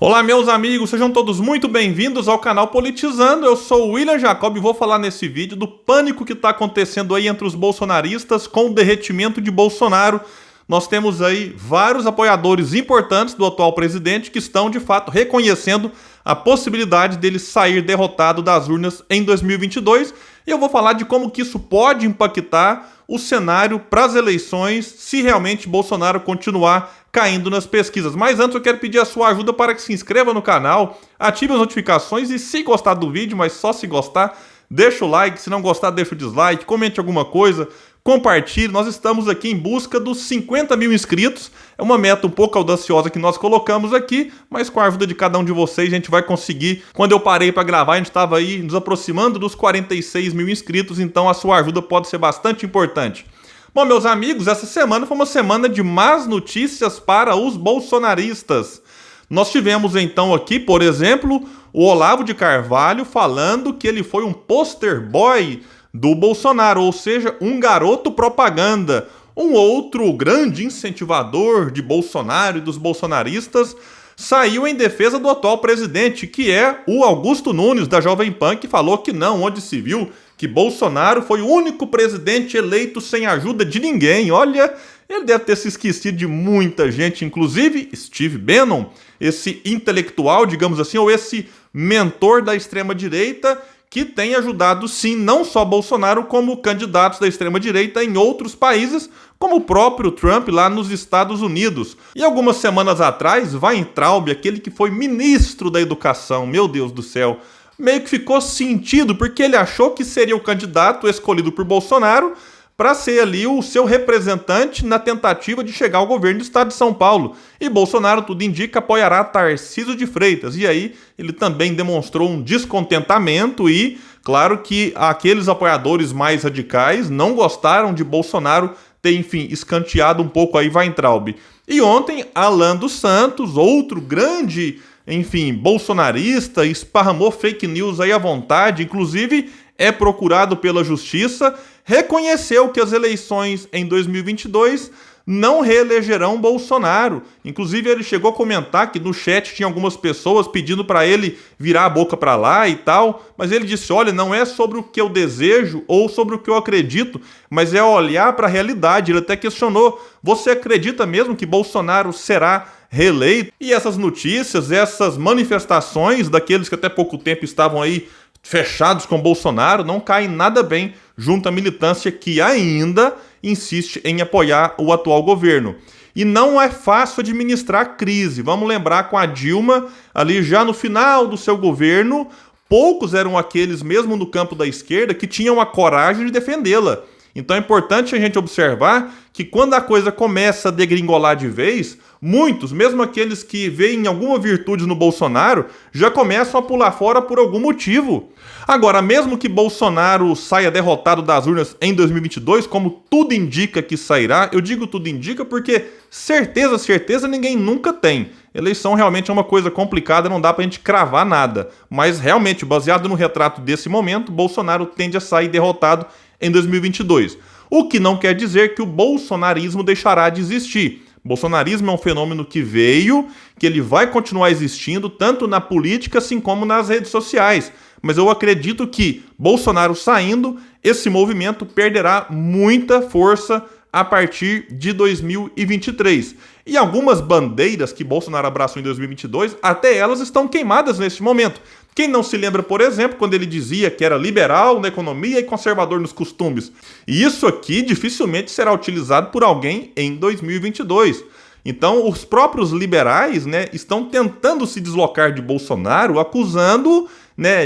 Olá, meus amigos, sejam todos muito bem-vindos ao canal Politizando. Eu sou o William Jacob e vou falar nesse vídeo do pânico que está acontecendo aí entre os bolsonaristas com o derretimento de Bolsonaro. Nós temos aí vários apoiadores importantes do atual presidente que estão, de fato, reconhecendo a possibilidade dele sair derrotado das urnas em 2022. E eu vou falar de como que isso pode impactar o cenário para as eleições se realmente Bolsonaro continuar caindo nas pesquisas. Mas antes eu quero pedir a sua ajuda para que se inscreva no canal, ative as notificações e, se gostar do vídeo, mas só se gostar, deixa o like, se não gostar deixa o dislike, comente alguma coisa, compartilhe. Nós estamos aqui em busca dos 50 mil inscritos, é uma meta um pouco audaciosa que nós colocamos aqui, mas com a ajuda de cada um de vocês a gente vai conseguir. Quando eu parei para gravar a gente estava aí nos aproximando dos 46 mil inscritos, então a sua ajuda pode ser bastante importante. Bom, meus amigos, essa semana foi uma semana de más notícias para os bolsonaristas. Nós tivemos então aqui, por exemplo, o Olavo de Carvalho falando que ele foi um poster boy do Bolsonaro, ou seja, um garoto propaganda. Um outro grande incentivador de Bolsonaro e dos bolsonaristas saiu em defesa do atual presidente, que é o Augusto Nunes, da Jovem Pan, que falou que não, onde se viu que Bolsonaro foi o único presidente eleito sem ajuda de ninguém. Olha, ele deve ter se esquecido de muita gente, inclusive Steve Bannon, esse intelectual, digamos assim, ou esse mentor da extrema-direita, que tem ajudado, sim, não só Bolsonaro, como candidatos da extrema-direita em outros países, como o próprio Trump lá nos Estados Unidos. E algumas semanas atrás, Weintraub, aquele que foi ministro da Educação, meu Deus do céu, meio que ficou sentido, porque ele achou que seria o candidato escolhido por Bolsonaro para ser ali o seu representante na tentativa de chegar ao governo do estado de São Paulo. E Bolsonaro, tudo indica, apoiará Tarcísio de Freitas. E aí ele também demonstrou um descontentamento e, claro que aqueles apoiadores mais radicais não gostaram de Bolsonaro ter, enfim, escanteado um pouco aí Weintraub. E ontem, Alan dos Santos, outro grande, enfim, bolsonarista, esparramou fake news aí à vontade, inclusive é procurado pela justiça, reconheceu que as eleições em 2022 não reelegerão Bolsonaro. Inclusive ele chegou a comentar que no chat tinha algumas pessoas pedindo para ele virar a boca para lá e tal, mas ele disse, olha, não é sobre o que eu desejo ou sobre o que eu acredito, mas é olhar para a realidade. Ele até questionou, você acredita mesmo que Bolsonaro será reeleito? E essas notícias, essas manifestações daqueles que até pouco tempo estavam aí fechados com Bolsonaro, não caem nada bem junto à militância que ainda insiste em apoiar o atual governo. E não é fácil administrar a crise. Vamos lembrar, com a Dilma, ali já no final do seu governo, poucos eram aqueles, mesmo no campo da esquerda, que tinham a coragem de defendê-la. Então é importante a gente observar que quando a coisa começa a degringolar de vez, muitos, mesmo aqueles que veem alguma virtude no Bolsonaro, já começam a pular fora por algum motivo. Agora, mesmo que Bolsonaro saia derrotado das urnas em 2022, como tudo indica que sairá, eu digo tudo indica porque certeza ninguém nunca tem. Eleição realmente é uma coisa complicada, não dá pra gente cravar nada. Mas realmente, baseado no retrato desse momento, Bolsonaro tende a sair derrotado em 2022. O que não quer dizer que o bolsonarismo deixará de existir. Bolsonarismo é um fenômeno que veio, que ele vai continuar existindo, tanto na política assim como nas redes sociais. Mas eu acredito que, Bolsonaro saindo, esse movimento perderá muita força a partir de 2023. E algumas bandeiras que Bolsonaro abraçou em 2022, até elas estão queimadas neste momento. Quem não se lembra, por exemplo, quando ele dizia que era liberal na economia e conservador nos costumes? E isso aqui dificilmente será utilizado por alguém em 2022. Então, os próprios liberais, estão tentando se deslocar de Bolsonaro, acusando,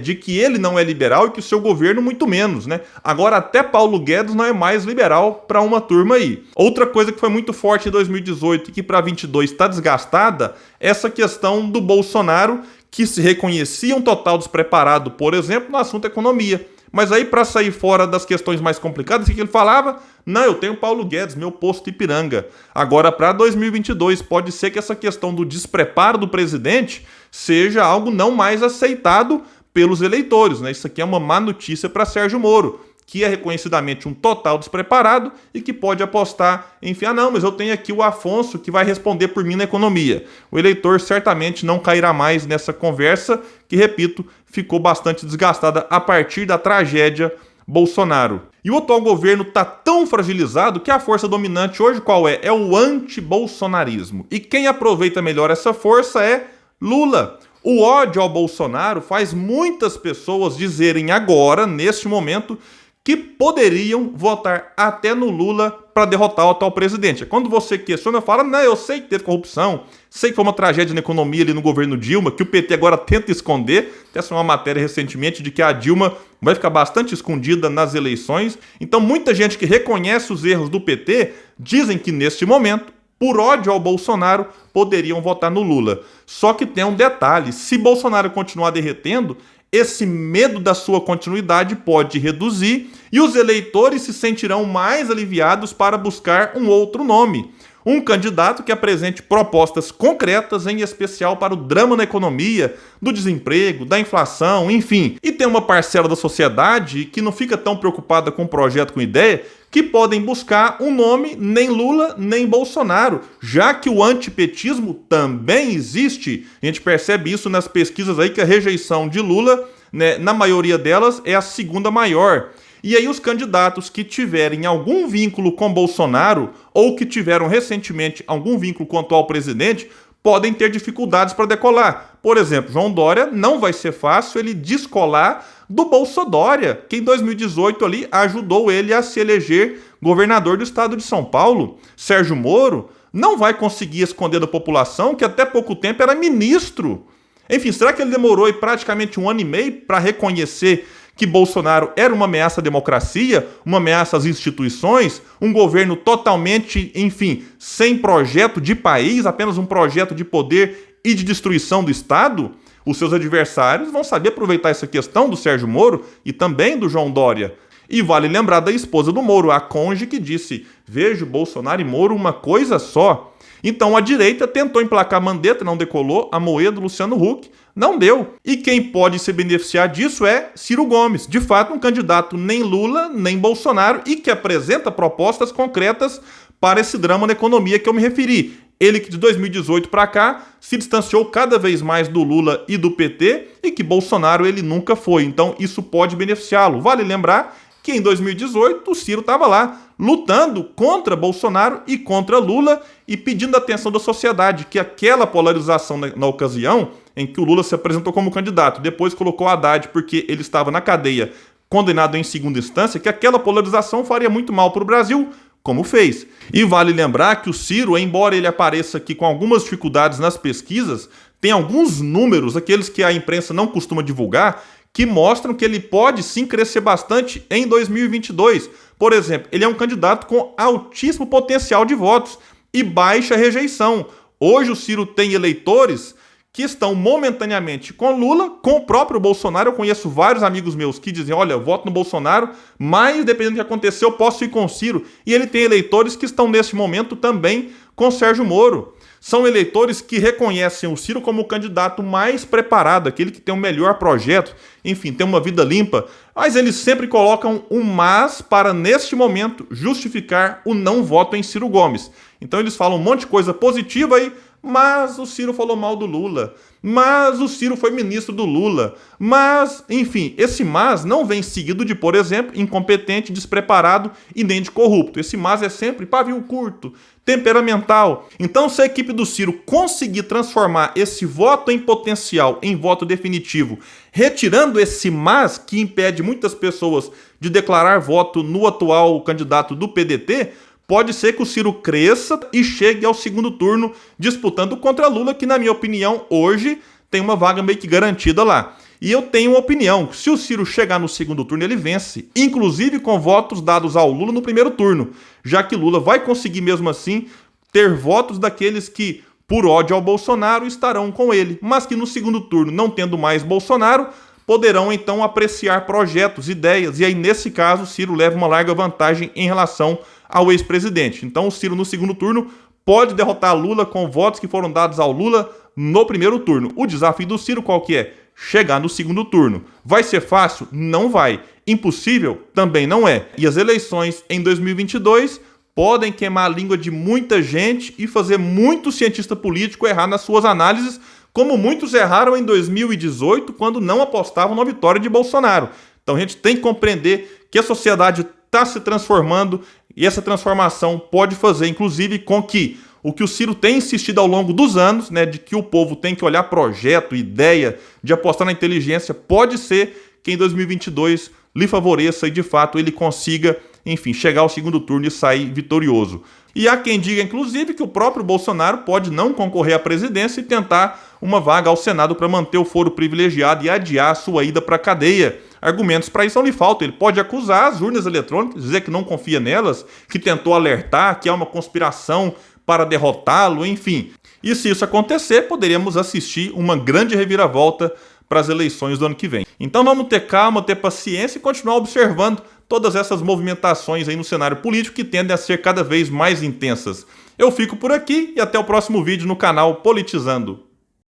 de que ele não é liberal e que o seu governo muito menos, Agora, até Paulo Guedes não é mais liberal para uma turma aí. Outra coisa que foi muito forte em 2018 e que para 2022 está desgastada, é essa questão do Bolsonaro, que se reconhecia um total despreparado, por exemplo, no assunto economia. Mas aí, para sair fora das questões mais complicadas, o que ele falava? Não, eu tenho Paulo Guedes, meu posto Ipiranga. Agora, para 2022, pode ser que essa questão do despreparo do presidente seja algo não mais aceitado pelos eleitores, Isso aqui é uma má notícia para Sérgio Moro, que é reconhecidamente um total despreparado e que pode apostar, enfim, não, mas eu tenho aqui o Afonso que vai responder por mim na economia. O eleitor certamente não cairá mais nessa conversa que, repito, ficou bastante desgastada a partir da tragédia Bolsonaro. E o atual governo está tão fragilizado que a força dominante hoje qual é? É o anti-bolsonarismo. E quem aproveita melhor essa força é Lula. O ódio ao Bolsonaro faz muitas pessoas dizerem agora, neste momento, que poderiam votar até no Lula para derrotar o atual presidente. Quando você questiona, fala, não, eu sei que teve corrupção, sei que foi uma tragédia na economia ali no governo Dilma, que o PT agora tenta esconder. Essa é uma matéria recentemente de que a Dilma vai ficar bastante escondida nas eleições. Então muita gente que reconhece os erros do PT dizem que neste momento, por ódio ao Bolsonaro, poderiam votar no Lula. Só que tem um detalhe, se Bolsonaro continuar derretendo, esse medo da sua continuidade pode reduzir e os eleitores se sentirão mais aliviados para buscar um outro nome. Um candidato que apresente propostas concretas, em especial para o drama na economia, do desemprego, da inflação, enfim. E tem uma parcela da sociedade que não fica tão preocupada com o projeto, com ideia, que podem buscar um nome nem Lula nem Bolsonaro, já que o antipetismo também existe. A gente percebe isso nas pesquisas aí que a rejeição de Lula, né, na maioria delas, é a segunda maior. E aí os candidatos que tiverem algum vínculo com Bolsonaro ou que tiveram recentemente algum vínculo com o atual presidente podem ter dificuldades para decolar. Por exemplo, João Dória não vai ser fácil ele descolar do Bolsodória, que em 2018 ali ajudou ele a se eleger governador do estado de São Paulo. Sérgio Moro não vai conseguir esconder da população que até pouco tempo era ministro. Enfim, será que ele demorou aí praticamente 1 ano e meio para reconhecer que Bolsonaro era uma ameaça à democracia, uma ameaça às instituições, um governo totalmente, enfim, sem projeto de país, apenas um projeto de poder e de destruição do Estado? Os seus adversários vão saber aproveitar essa questão do Sérgio Moro e também do João Dória. E vale lembrar da esposa do Moro, a Conge, que disse: vejo Bolsonaro e Moro uma coisa só. Então a direita tentou emplacar Mandetta, não decolou, Amoedo, Luciano Huck, não deu. E quem pode se beneficiar disso é Ciro Gomes, de fato um candidato nem Lula, nem Bolsonaro e que apresenta propostas concretas para esse drama na economia que eu me referi. Ele que de 2018 para cá se distanciou cada vez mais do Lula e do PT e que Bolsonaro ele nunca foi. Então isso pode beneficiá-lo. Vale lembrar que em 2018 o Ciro estava lá lutando contra Bolsonaro e contra Lula e pedindo a atenção da sociedade, que aquela polarização na ocasião em que o Lula se apresentou como candidato, depois colocou Haddad porque ele estava na cadeia condenado em segunda instância, que aquela polarização faria muito mal para o Brasil, como fez. E vale lembrar que o Ciro, embora ele apareça aqui com algumas dificuldades nas pesquisas, tem alguns números, aqueles que a imprensa não costuma divulgar, que mostram que ele pode sim crescer bastante em 2022. Por exemplo, ele é um candidato com altíssimo potencial de votos e baixa rejeição. Hoje o Ciro tem eleitores que estão momentaneamente com Lula, com o próprio Bolsonaro. Eu conheço vários amigos meus que dizem, olha, eu voto no Bolsonaro, mas dependendo do que acontecer eu posso ir com o Ciro. E ele tem eleitores que estão nesse momento também com Sérgio Moro. São eleitores que reconhecem o Ciro como o candidato mais preparado, aquele que tem o melhor projeto, enfim, tem uma vida limpa, mas eles sempre colocam um mas para, neste momento, justificar o não voto em Ciro Gomes. Então eles falam um monte de coisa positiva aí, mas o Ciro falou mal do Lula, mas o Ciro foi ministro do Lula, mas, enfim, esse mas não vem seguido de, por exemplo, incompetente, despreparado e nem de corrupto. Esse mas é sempre pavio curto, temperamental. Então, se a equipe do Ciro conseguir transformar esse voto em potencial em voto definitivo, retirando esse mas que impede muitas pessoas de declarar voto no atual candidato do PDT, pode ser que o Ciro cresça e chegue ao segundo turno disputando contra Lula, que, na minha opinião, hoje tem uma vaga meio que garantida lá. E eu tenho uma opinião, se o Ciro chegar no segundo turno, ele vence, inclusive com votos dados ao Lula no primeiro turno, já que Lula vai conseguir mesmo assim ter votos daqueles que, por ódio ao Bolsonaro, estarão com ele, mas que no segundo turno, não tendo mais Bolsonaro, poderão então apreciar projetos, ideias, e aí nesse caso o Ciro leva uma larga vantagem em relação ao ex-presidente. Então o Ciro no segundo turno pode derrotar Lula com votos que foram dados ao Lula no primeiro turno. O desafio do Ciro qual que é? chegar no segundo turno. Vai ser fácil? Não vai. Impossível? Também não é. E as eleições em 2022 podem queimar a língua de muita gente e fazer muito cientista político errar nas suas análises, como muitos erraram em 2018, quando não apostavam na vitória de Bolsonaro. Então a gente tem que compreender que a sociedade está se transformando e essa transformação pode fazer, inclusive, com que o que o Ciro tem insistido ao longo dos anos, né, de que o povo tem que olhar projeto, ideia, de apostar na inteligência, pode ser que em 2022 lhe favoreça e, de fato, ele consiga, enfim, chegar ao segundo turno e sair vitorioso. E há quem diga, inclusive, que o próprio Bolsonaro pode não concorrer à presidência e tentar uma vaga ao Senado para manter o foro privilegiado e adiar a sua ida para a cadeia. Argumentos para isso não lhe faltam. Ele pode acusar as urnas eletrônicas, dizer que não confia nelas, que tentou alertar, que há uma conspiração para derrotá-lo, enfim. E se isso acontecer, poderíamos assistir uma grande reviravolta para as eleições do ano que vem. Então vamos ter calma, ter paciência e continuar observando todas essas movimentações aí no cenário político que tendem a ser cada vez mais intensas. Eu fico por aqui e até o próximo vídeo no canal Politizando.